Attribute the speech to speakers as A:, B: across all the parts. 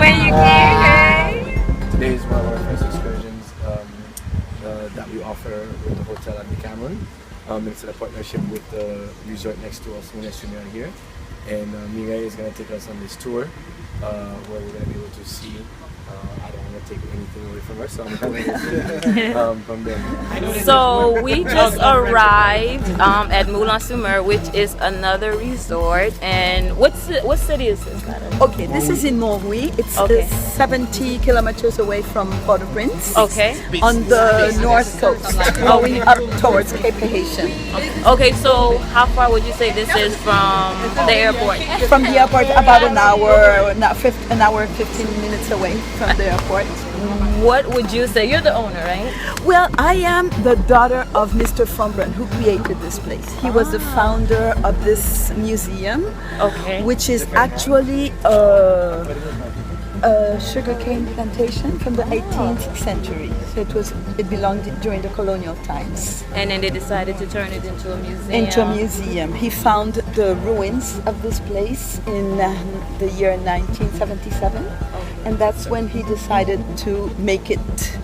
A: when you came.
B: Today is one of our first excursions that we offer with the hotel at Decameron. It's in a partnership with the resort next to us, Moulin here. And Mireille is going to take us on this tour where we're going to be able to see. I don't want to take anything away from her, so I'm going to from them.
A: So we just arrived at Moulin, which is another resort. And what city is this?
C: Okay, this is in Montrouis. It's 70 kilometers away from Port-au-Prince.
A: Okay.
C: On the north coast, going up towards Cape Haitian.
A: Okay, so how far would you say this is from the airport?
C: From the airport, about an hour, 15 minutes away from the airport.
A: What would you say? You're the owner, right?
C: Well, I am the daughter of Mr. Fombrun, who created this place. He was the founder of this museum, which is actually a sugarcane plantation from the 18th century. So it belonged during the colonial times.
A: And then they decided to turn it into a museum.
C: Into a museum. He found the ruins of this place in the year 1977. And that's when he decided to make it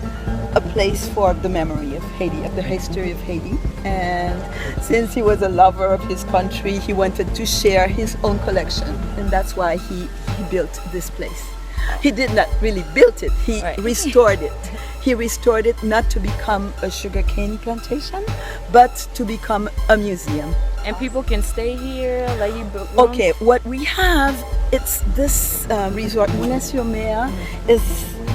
C: a place for the memory of Haiti, of the history of Haiti. And since he was a lover of his country, he wanted to share his own collection. And that's why he built this place. He did not really build it, he restored it. He restored it not to become a sugarcane plantation, but to become a museum.
A: And people can stay here, like you book rooms?
C: Okay, what we have, it's this resort, Moulin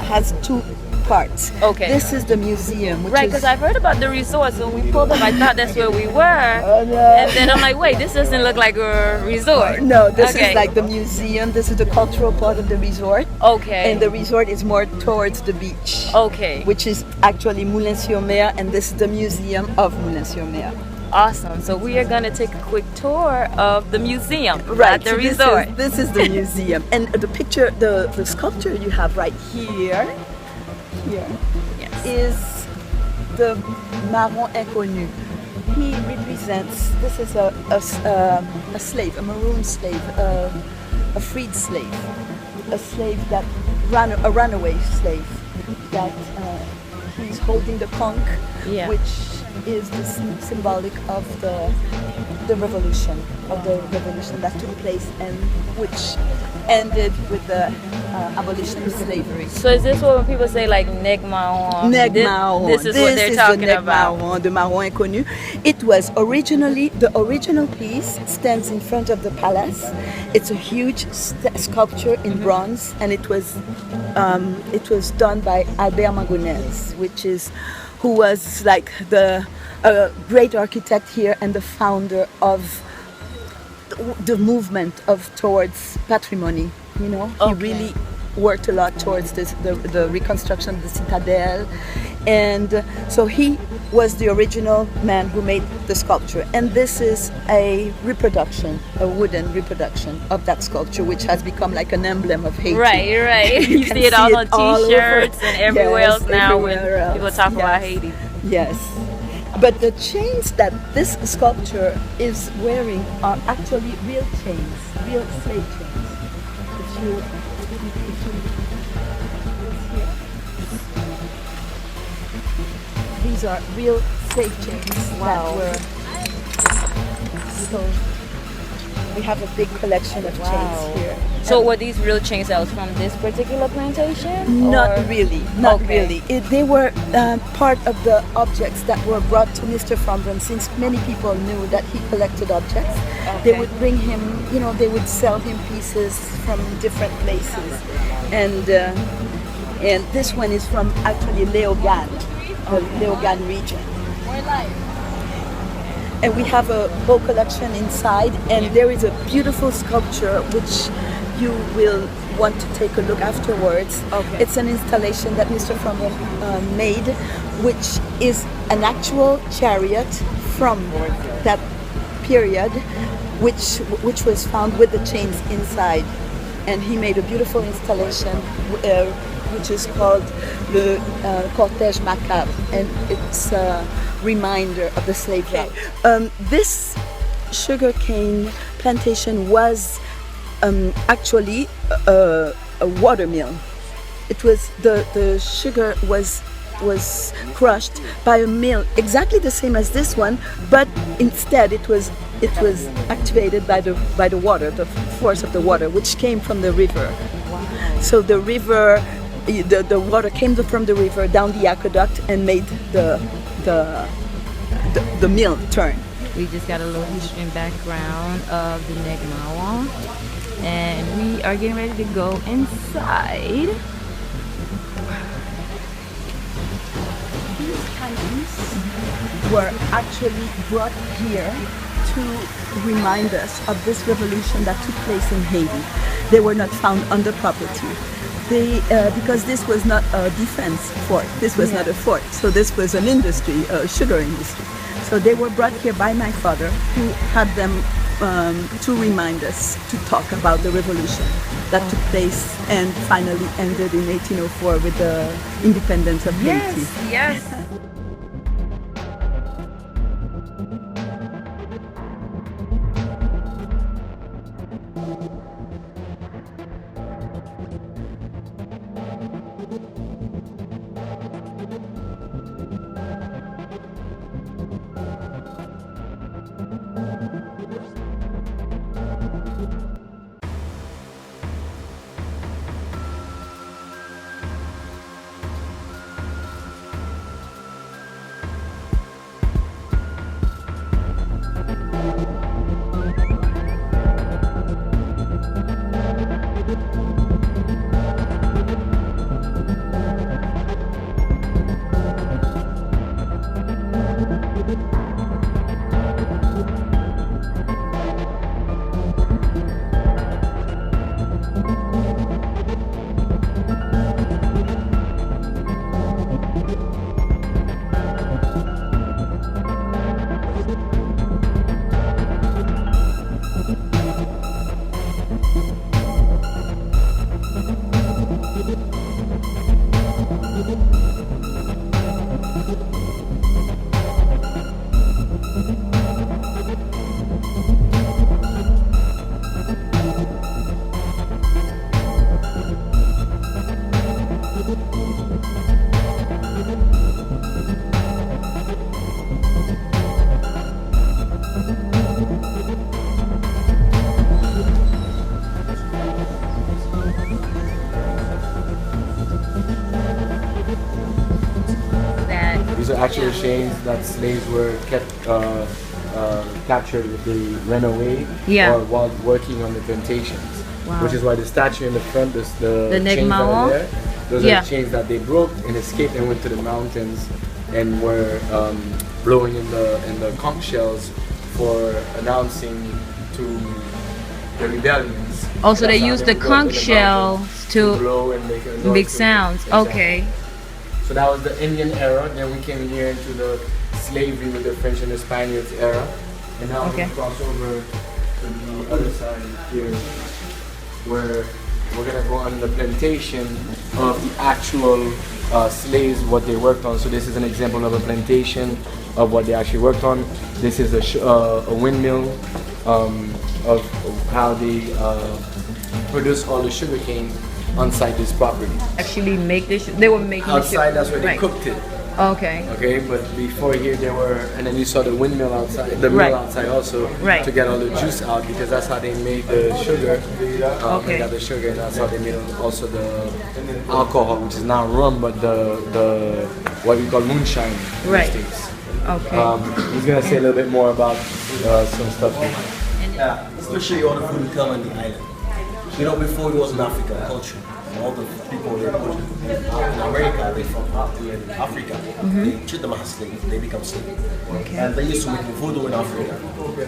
C: has two parts.
A: Okay.
C: This is the museum.
A: Right, because I've heard about the resort, so when we pulled up, I thought that's where we were. And then I'm like, wait, this doesn't look like a resort.
C: No, this is like the museum. This is the cultural part of the resort.
A: Okay.
C: And the resort is more towards the beach.
A: Okay.
C: Which is actually Moulin-sur-Mer, and this is the museum of Moulin-sur-Mer.
A: Awesome. So we are going to take a quick tour of the museum at the resort.
C: This is the museum. And the picture, the sculpture you have right here is the Marron Inconnu. He represents, this is a slave, a maroon slave, a freed slave, a slave that a runaway slave that he's holding the conch, which is the symbolic of the revolution that took place and which ended with the abolition of slavery.
A: So is this what when people say like neg marron? This is what they're talking about.
C: Marron, the Marron Inconnu. It was originally, the original piece stands in front of the palace. It's a huge sculpture in bronze, and it was done by Albert Magonès, who was like the great architect here and the founder of the movement towards patrimony. You know, he really worked a lot towards the reconstruction of the citadel, and so he was the original man who made the sculpture. And this is a reproduction, a wooden reproduction of that sculpture, which has become like an emblem of Haiti.
A: Right. You see it all on T-shirts and everywhere else now when people talk about Haiti.
C: Yes. But the chains that this sculpture is wearing are actually real chains, real slave chains. These are real slave chains that were. So we have a big collection of chains here.
A: So were these real chains that was from this particular plantation?
C: Not really. They were part of the objects that were brought to Mr. Fombrun, since many people knew that he collected objects. They would bring him, they would sell him pieces from different places. And this one is from actually Léogane, the Léogane region. And we have a whole collection inside, and there is a beautiful sculpture which you will want to take a look afterwards. It's an installation that Mr. Fombrun made, which is an actual chariot from that period, which was found with the chains inside. And he made a beautiful installation which is called the Cortège Macabre, and it's a reminder of the slave route. This sugarcane plantation was actually a a water mill. It was the sugar was crushed by a mill exactly the same as this one, but instead it was activated by the water, the force of the water, which came from the river. So the river, the water came from the river down the aqueduct and made the mill turn.
A: We just got a little history and background of the Decameron, and we are getting ready to go inside.
C: These items were actually brought here to remind us of this revolution that took place in Haiti. They were not found on the property. Because this was not a defense fort, this was not a fort, so this was an industry, a sugar industry. So they were brought here by my father, who had them to remind us to talk about the revolution that took place and finally ended in 1804 with the independence of Haiti.
A: Yes.
B: These are actual chains that slaves were kept captured if they ran away or while working on the plantations.
A: Wow.
B: Which is why the statue in the front, the chains that are there, those are chains that they broke and escaped and went to the mountains and were blowing in the conch shells for announcing to the rebellions.
A: Also, they used the conch shells to
B: blow and make a noise
A: big sounds.
B: Exactly.
A: Okay.
B: So that was the Indian era. Then we came here into the slavery with the French and the Spaniards era. And now we cross over to the other side here, where we're gonna go on the plantation of the actual slaves, what they worked on. So this is an example of a plantation of what they actually worked on. This is a windmill of how they produce all the sugarcane on site this property.
A: Actually make this, they were making
B: outside, that's where they cooked it.
A: Okay.
B: Okay, but before here there were, and then you saw the windmill outside, the mill outside also, to get all the juice out, because that's how they made the sugar. They got the sugar, and that's how they made also the alcohol, which is not rum, but the what we call moonshine in the States.
D: Okay.
B: He's gonna say a little bit more about some stuff here.
D: Yeah, especially all the food we come on the island. You know, before it was an African culture. All the people they put in America, they from Africa, they treat them as slaves, they become slaves. Okay. And they used to make voodoo in Africa.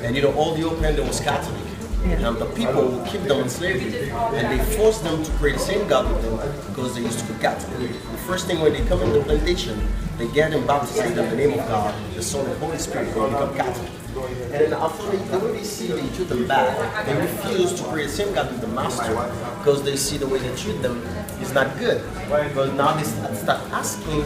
D: And you know, all the Europeans, they was Catholic. Yeah. And the people keep them in slavery, and they forced them to pray the same God with them because they used to be Catholic. The first thing when they come in the plantation, they get them baptized in the name of God, the Son, and Holy Spirit, they become Catholic. And then after the way they see they treat them bad, they refuse to pray the same God with the master because they see the way they treat them is not good. Because now they start asking,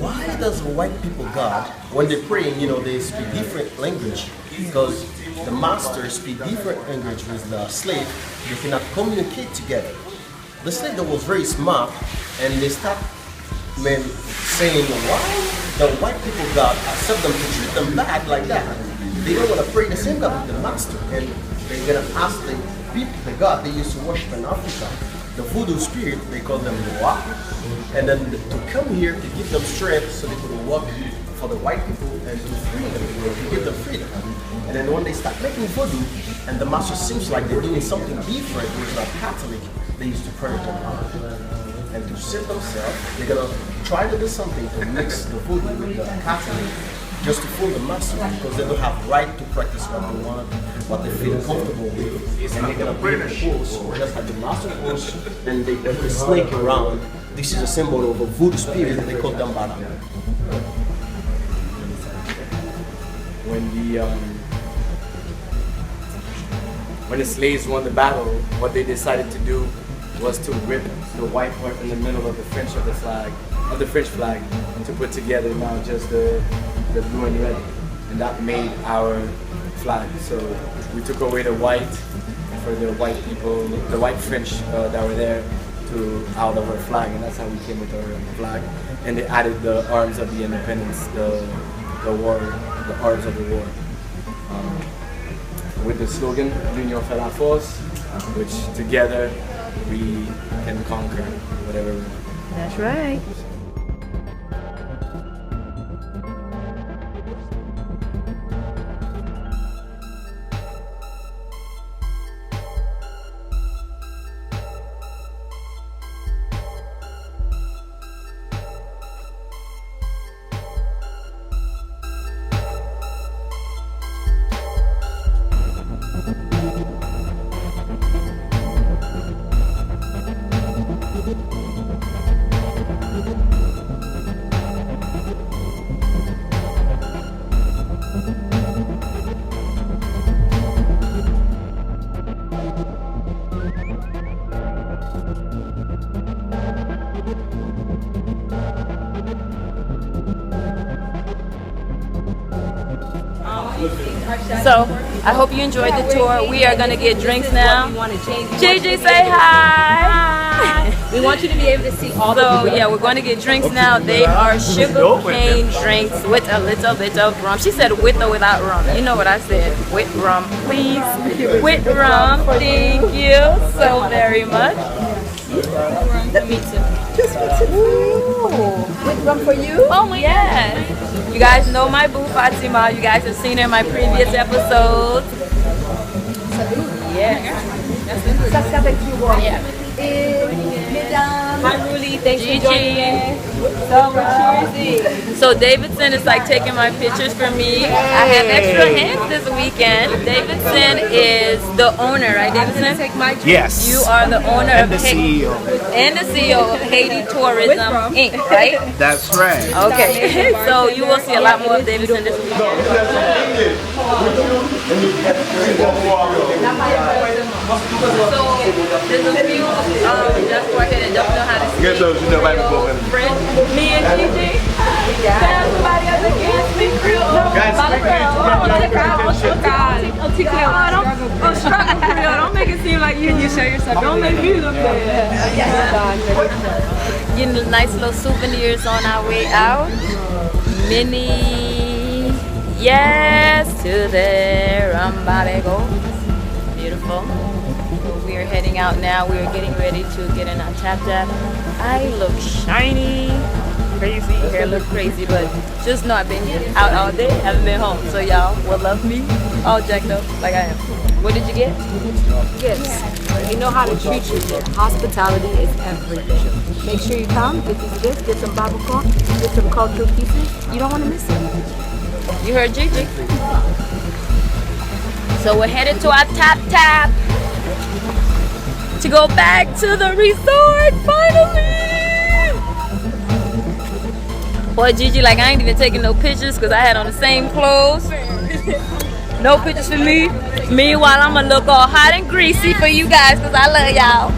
D: why does white people God, when they're praying, you know, they speak different language? Because the master speak different language with the slave, they cannot communicate together. the slave that was very smart, and they start saying why the white people God accept them to treat them bad like that. They don't want to pray the same God with the master, and they're gonna ask the people, the God they used to worship in Africa, the voodoo spirit, they call them Moulin, and then to come here to give them strength so they could work for the white people and to free them, to give them freedom. And then when they start making voodoo, and the master seems like they're doing something different, which is not Catholic, they used to pray to them. And to save themselves, they're gonna try to do something to mix the voodoo with the Catholic, just to fool the master, because they don't have right to practice what they want, what they feel comfortable with. And they're gonna bring the pulse, just like the master pulse, and they put the snake around. This is a symbol of a voodoo spirit, they call them Bada.
B: When the slaves won the battle, what they decided to do was to rip the white part in the middle of the French flag, to put together now just the blue and red, and that made our flag. So we took away the white for the white people, the white French that were there, out of our flag, and that's how we came with our flag. And they added the arms of the independence, the arms of the war, with the slogan "L'union fait la force," which together we can conquer whatever we want.
A: That's right. So I hope you enjoyed the tour. We are gonna get drinks now. Gigi, say hi.
E: We want you to be able to see all the
A: So yeah, we're going to get drinks now. They are sugar cane drinks with a little bit of rum. She said with or without rum. You know what I said? With rum, please. With rum. Thank you so very much.
E: Me too.
C: With rum for you?
A: Oh my yes. You guys know my boo Fatima. You guys have seen her in my previous episodes. Yeah.
C: Ça c'est avec du rhum.
A: Yeah.
C: Et mesdames,
E: Hi, Ruli. Thanks for joining us.
A: So Davidson is like taking my pictures for me. I have extra hands this weekend. Davidson is the owner, right, Davidson?
E: Take my drink.
F: Yes.
A: You are the owner of
F: the CEO.
A: and the CEO of Haiti Tourism Inc., right?
F: That's right.
A: Okay. So you will see a lot more of Davidson this weekend. So there's a few just for here that don't know how to speak French. Me and Gigi. Tell somebody else that can't speak Creole. Struggle Creole. Don't make it seem like you show yourself. Don't make me look bad. Getting nice little souvenirs on our way out. Mini yes to the Rambalego. Beautiful. We are heading out now. We are getting ready to get in our tap tap. I look shiny, crazy. Hair look crazy, but just know I've been out all day. Haven't been home. So y'all will love me all jacked up like I am. What did you get?
E: Gifts. You know how to treat you here. Hospitality is everything. Make sure you come, get these gifts, get some Bible corn, get some cultural pieces. You don't want to miss it.
A: You heard Gigi. So we're headed to our tap tap to go back to the resort finally. Boy, Gigi, like I ain't even taking no pictures because I had on the same clothes. No pictures for me. Meanwhile, I'm gonna look all hot and greasy for you guys because I love y'all.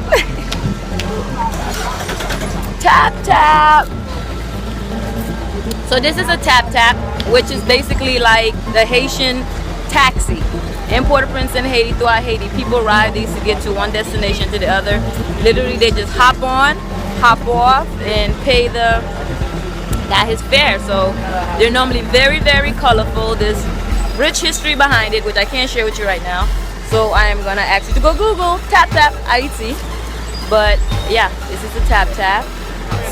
A: Tap tap. So this is a tap tap, which is basically like the Haitian taxi. in Port-au-Prince and Haiti, throughout Haiti, people ride these to get to one destination to the other. Literally, they just hop on, hop off, and pay his fare. So they're normally very, very colorful. There's rich history behind it, which I can't share with you right now. So I am gonna ask you to go Google Tap Tap Haiti. But yeah, this is the Tap Tap.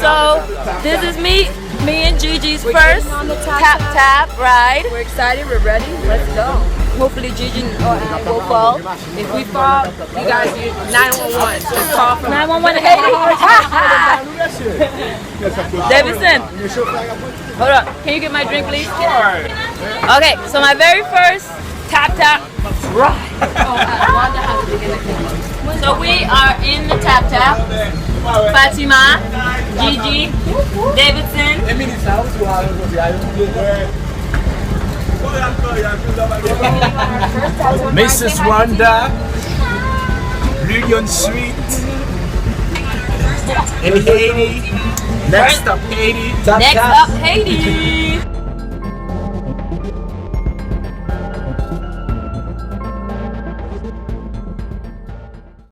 A: So this is me and Gigi's first Tap Tap ride.
E: We're excited. We're ready. Let's go.
A: Hopefully Gigi or I will fall.
E: If we fall, you guys, 911. Just call from
A: 911 Haiti. Davidson, hold up. Can you get my drink, please? Okay, so my very first Tap Tap ride. So we are in the Tap Tap. Fatima, Gigi, Davidson.
B: Mrs. Wanda, Union Street in Haiti. Next up Haiti.
A: Next up Haiti.